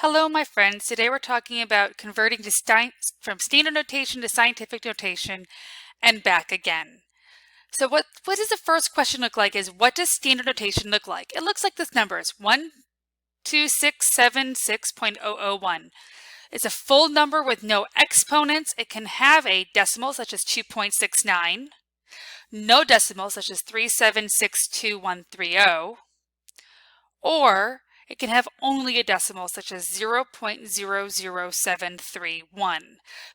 Hello, my friends. Today we're talking about converting from standard notation to scientific notation and back again. So what does the first question look like is what does standard notation look like? It looks like this number is 12676.001. It's a full number with no exponents. It can have a decimal such as 2.69, no decimal such as 3762130, or it can have only a decimal such as 0.00731.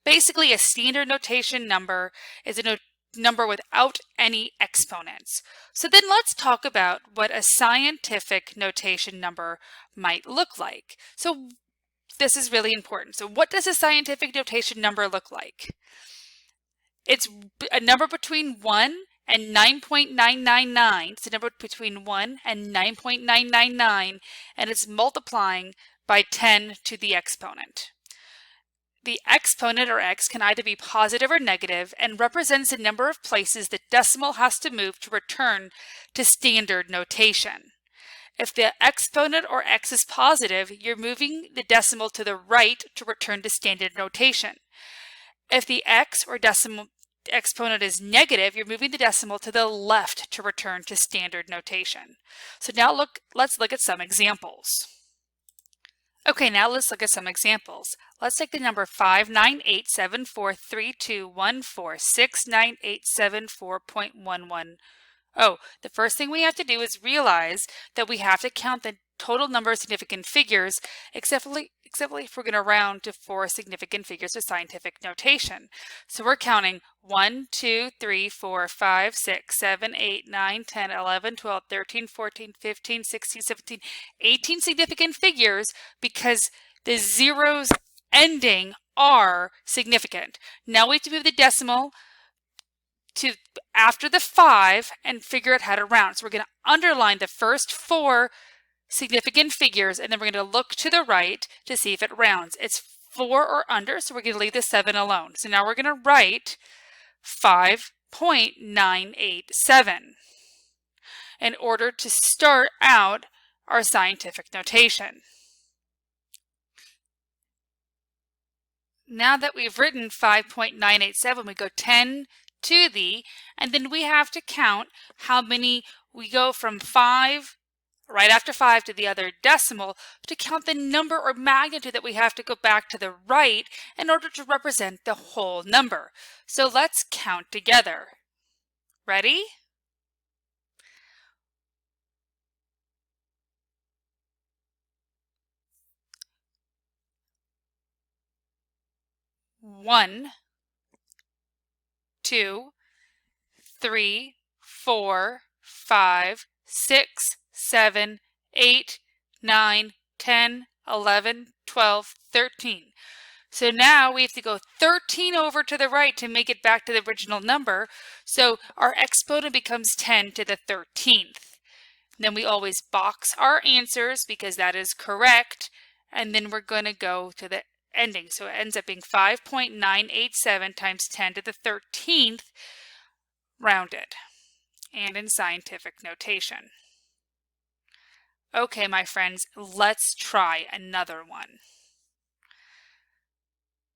Basically, a standard notation number is a number without any exponents. So then let's talk about what a scientific notation number might look like. So this is really important. So what does a scientific notation number look like? It's a number between 1 and 9.999. It's a number between 1 and 9.999, and it's multiplying by 10 to the exponent. The exponent, or x, can either be positive or negative and represents the number of places the decimal has to move to return to standard notation. If the exponent, or x, is positive, you're moving the decimal to the right to return to standard notation. If the x, or exponent, is negative, you're moving the decimal to the left to return to standard notation. So now let's look at some examples. Okay, now let's look at some examples. Let's take the number 5987432146987.4.11. Oh, the first thing we have to do is realize that we have to count the total number of significant figures, except if we're going to round to 4 significant figures with scientific notation. So we're counting 1, 2, 3, 4, 5, 6, 7, 8, 9, 10, 11, 12, 13, 14, 15, 16, 17, 18 significant figures because the zeros ending are significant. Now we have to move the decimal to after the 5 and figure out how to round. So we're going to underline the first 4 significant figures, and then we're going to look to the right to see if it rounds. It's 4 or under, so we're going to leave the 7 alone. So now we're going to write 5.987 in order to start out our scientific notation. Now that we've written 5.987, we go 10 to the, and then we have to count how many we go from 5 right after 5 to the other decimal to count the number or magnitude that we have to go back to the right in order to represent the whole number. So let's count together. Ready? One, 2, 3, 4, 5, 6, 7, 8, 9, 10, 11, 12, 13. So now we have to go 13 over to the right to make it back to the original number. So our exponent becomes 10 to the 13th. Then we always box our answers because that is correct. And then we're going to go to the ending. So it ends up being 5.987 times 10 to the 13th rounded and in scientific notation. Okay, my friends, let's try another one.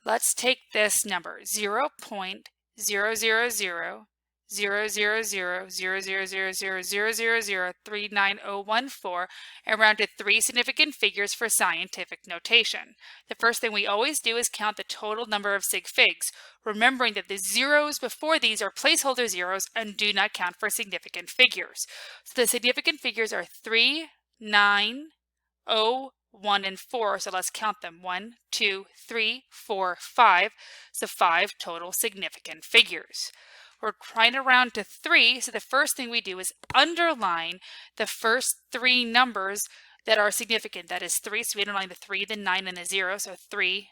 Let's take this number 0.000000000000000390014 and round to 3 significant figures for scientific notation. The first thing we always do is count the total number of sig figs, remembering that the zeros before these are placeholder zeros and do not count for significant figures. So the significant figures are 3, 9, 0, 1, and 4. So let's count them. 1, 2, 3, 4, 5. So 5 total significant figures. We're trying to round to 3. So the first thing we do is underline the first 3 numbers that are significant. That is 3. So we underline the 3, the 9, and the 0. So 3,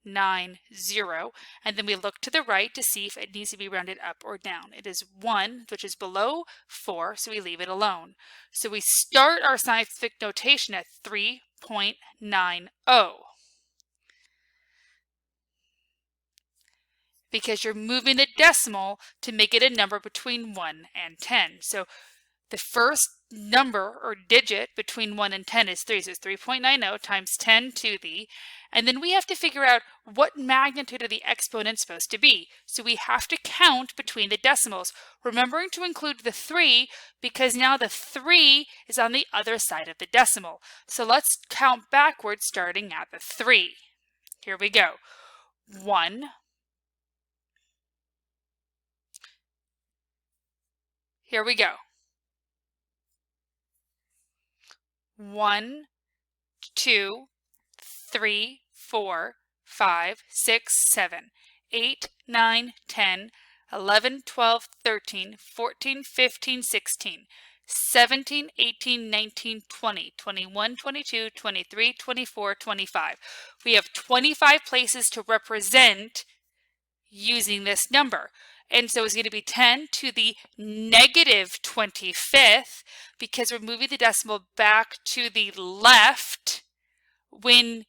9, 0. And then we look to the right to see if it needs to be rounded up or down. It is 1, which is below 4, so we leave it alone. So we start our scientific notation at 3.90 because you're moving the decimal to make it a number between 1 and 10. So the first number or digit between 1 and 10 is 3. So it's 3.90 times 10 to the, and then we have to figure out what magnitude of the exponent supposed to be. So we have to count between the decimals, remembering to include the 3 because now the 3 is on the other side of the decimal. So let's count backwards starting at the 3. Here we go. 1. Here we go. 1, 2, 3, 4, 5, 6, 7, 8, 9, 10, 11, 12, 13, 14, 15, 16, 17, 18, 19, 20, 21, 22, 23, 24, 25. We have 25 places to represent using this number. And so it's going to be 10 to the negative 25th because we're moving the decimal back to the left when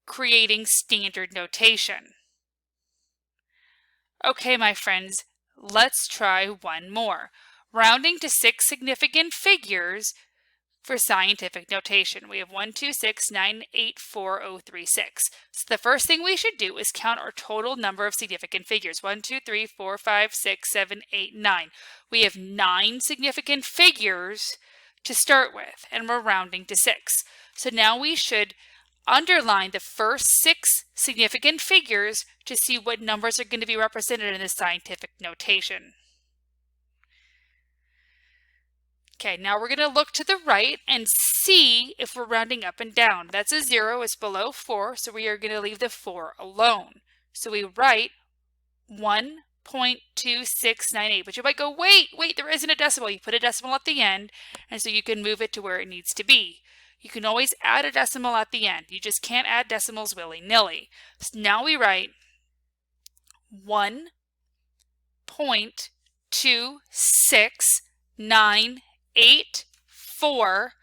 creating standard notation. Okay, my friends, let's try one more. Rounding to 6 significant figures for scientific notation. We have 1, 2, 6, 9, 8, 4, 0, 3, 6. So the first thing we should do is count our total number of significant figures. 1, 2, 3, 4, 5, 6, 7, 8, 9. We have 9 significant figures to start with, and we're rounding to 6. So now we should underline the first 6 significant figures to see what numbers are going to be represented in the scientific notation. Okay, now we're going to look to the right and see if we're rounding up and down. That's a 0, it's below 4, so we are going to leave the 4 alone. So we write 1.2698, but you might go, wait, there isn't a decimal. You put a decimal at the end, and so you can move it to where it needs to be. You can always add a decimal at the end. You just can't add decimals willy-nilly. So now we write 1.2698 4,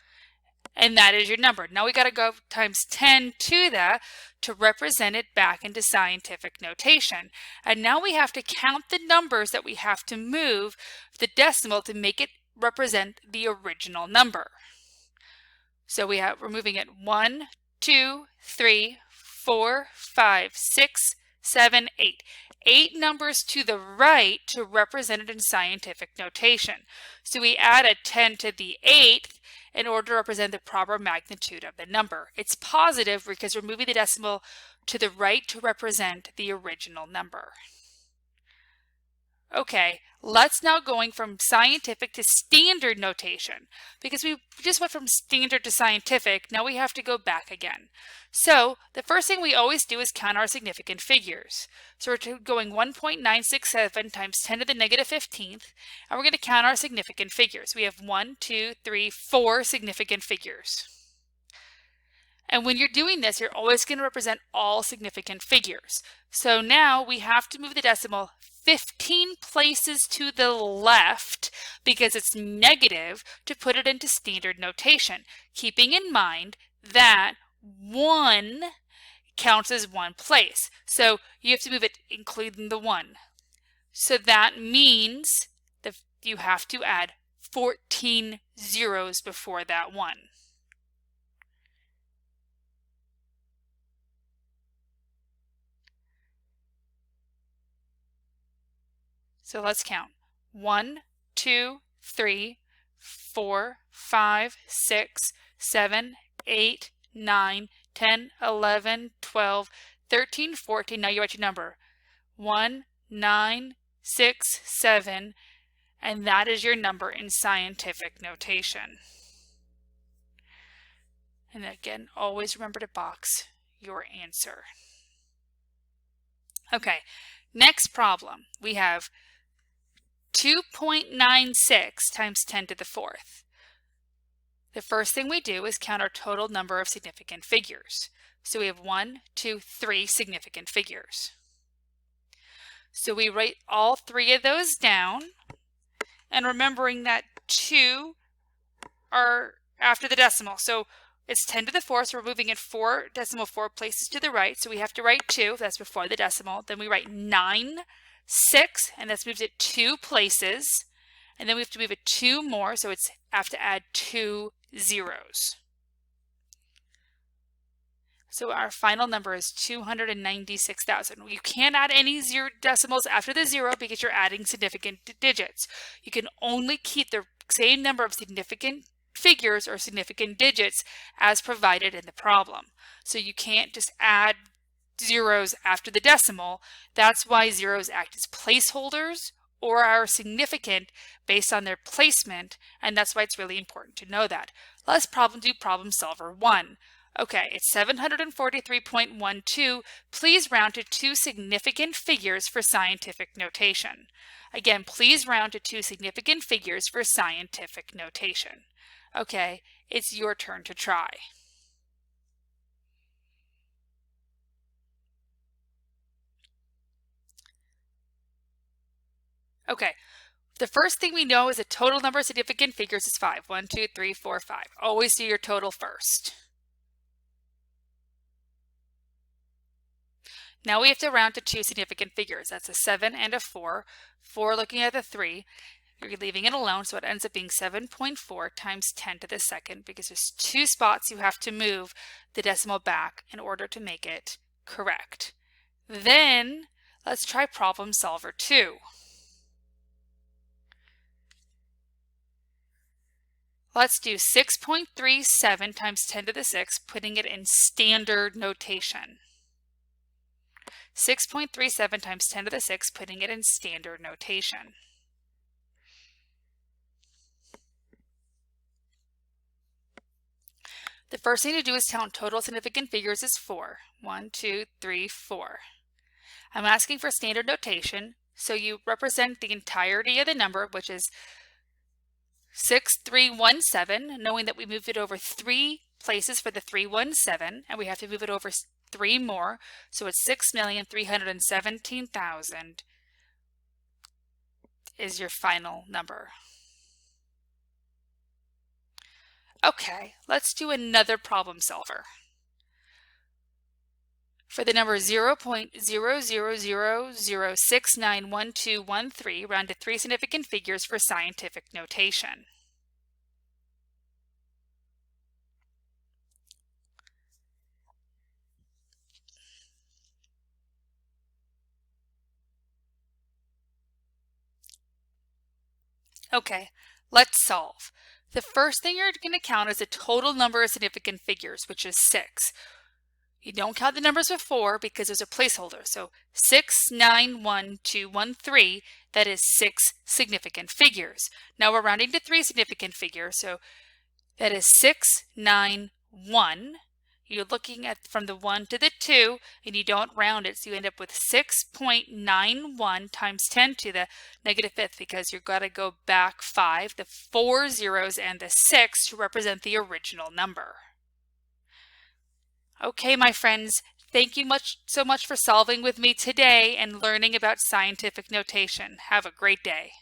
and that is your number. Now we got to go times 10 to that to represent it back into scientific notation. And now we have to count the numbers that we have to move the decimal to make it represent the original number. So we're moving it 1, 2, 3, 4, 5, 6, 7, 8. 8 numbers to the right to represent it in scientific notation. So we add a 10 to the 8th in order to represent the proper magnitude of the number. It's positive because we're moving the decimal to the right to represent the original number. Okay, let's now going from scientific to standard notation. Because we just went from standard to scientific, now we have to go back again. So the first thing we always do is count our significant figures. So we're going 1.967 times 10 to the negative 15th, and we're going to count our significant figures. We have 1, 2, 3, 4 significant figures. And when you're doing this, you're always going to represent all significant figures. So now we have to move the decimal 15 places to the left because it's negative to put it into standard notation, keeping in mind that 1 counts as 1 place. So you have to move it including the 1. So that means that you have to add 14 zeros before that 1. So let's count. 1, 2, 3, 4, 5, 6, 7, 8, 9, 10, 11, 12, 13, 14. Now you write your number. 1, 9, 6, 7, and that is your number in scientific notation. And again, always remember to box your answer. Okay, next problem. We have 2.96 times 10 to the 4th. The first thing we do is count our total number of significant figures. So we have 1, 2, 3 significant figures. So we write all 3 of those down, and remembering that 2 are after the decimal. So it's 10 to the 4th, so we're moving it 4 places to the right. So we have to write 2, that's before the decimal. Then we write 9, 6, and that's moved it 2 places. and then we have to move it 2 more, so it's have to add 2 zeros. So our final number is 296,000. You can't add any zero decimals after the 0 because you're adding significant digits. You can only keep the same number of significant figures or significant digits as provided in the problem. So you can't just add zeros after the decimal. That's why zeros act as placeholders or are significant based on their placement, and that's why it's really important to know that. Let's do problem solver 1. Okay, it's 743.12. Please round to 2 significant figures for scientific notation. Again, please round to 2 significant figures for scientific notation. Okay, it's your turn to try. Okay, the first thing we know is the total number of significant figures is 5. 1, 2, 3, 4, 5. Always do your total first. Now we have to round to 2 significant figures. That's a 7 and a 4. 4 looking at the 3. You're leaving it alone, so it ends up being 7.4 times 10 to the second because there's 2 spots you have to move the decimal back in order to make it correct. Then let's try problem solver 2. Let's do 6.37 times 10 to the 6, putting it in standard notation. 6.37 times 10 to the 6, putting it in standard notation. The first thing to do is count total significant figures is 4. 1, 2, 3, 4. I'm asking for standard notation, so you represent the entirety of the number, which is 6317, knowing that we moved it over 3 places for the 317, and we have to move it over 3 more, so it's 6,317,000 is your final number. Okay, let's do another problem solver. For the number 0.0000691213, round to 3 significant figures for scientific notation. Okay, let's solve. The first thing you're going to count is the total number of significant figures, which is 6. You don't count the numbers before because there's a placeholder. So 691213, that is 6 significant figures. Now we're rounding to 3 significant figures, so that is 691. You're looking at from the 1 to the 2, and you don't round it, so you end up with 6.91 times 10 to the negative 5th because you've got to go back 5, the 4 zeros and the 6 to represent the original number. Okay, my friends, thank you so much for solving with me today and learning about scientific notation. Have a great day.